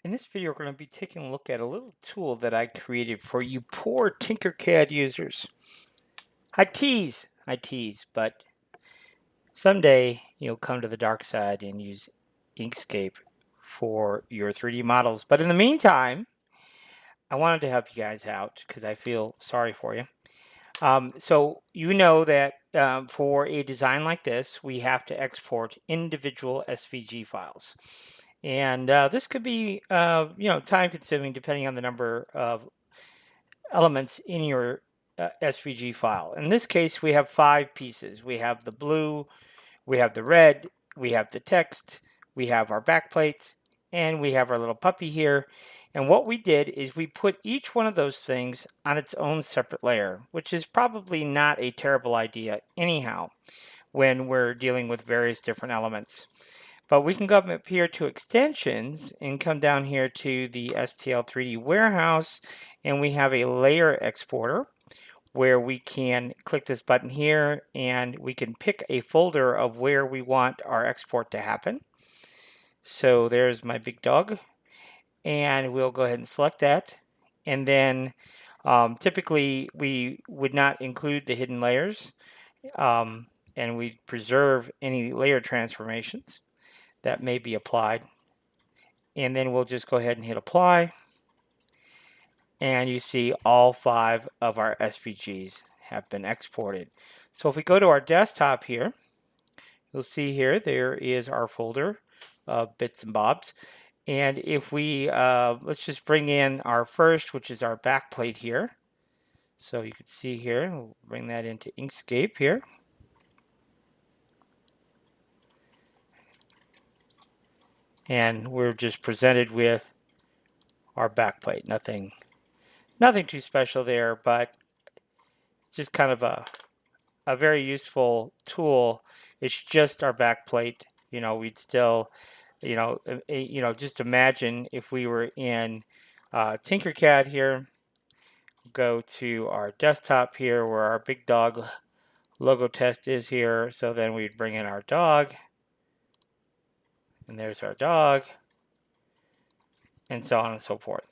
In this video, we're going to be taking a look at a little tool that I created for you poor TinkerCAD users. I tease, but someday you'll come to the dark side and use InkScape for your 3D models. But in the meantime, I wanted to help you guys out because I feel sorry for you. So you know that for a design like this, we have to export individual SVG files. And this could be, time consuming depending on the number of elements in your SVG file. In this case, we have 5 pieces. We have the blue, we have the red, we have the text, we have our backplates, and we have our little puppy here. And what we did is we put each one of those things on its own separate layer, which is probably not a terrible idea anyhow when we're dealing with various different elements. But we can go up here to extensions and come down here to the STL3D warehouse, and we have a layer exporter where we can click this button here and we can pick a folder of where we want our export to happen. So there's my big dog, and we'll go ahead and select that. And then typically we would not include the hidden layers, and we preserve any layer transformations that may be applied. And then we'll just go ahead and hit apply. And you see all 5 of our SVGs have been exported. So if we go to our desktop here, you'll see here there is our folder of bits and bobs. And if we, let's just bring in our first, which is our backplate here. So you can see here, we'll bring that into InkScape here. And we're just presented with our backplate. Nothing too special there, but just kind of a very useful tool. It's just our backplate. We'd still, just imagine if we were in TinkerCAD here, go to our desktop here where our big dog logo test is here. So then we'd bring in our dog, and there's our dog, and so on and so forth.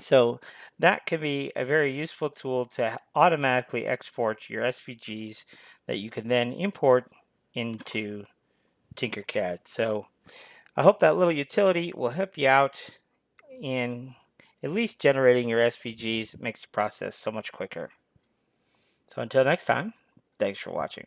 So that could be a very useful tool to automatically export your SVGs that you can then import into TinkerCAD. So I hope that little utility will help you out in at least generating your SVGs. It makes the process so much quicker. So until next time, thanks for watching.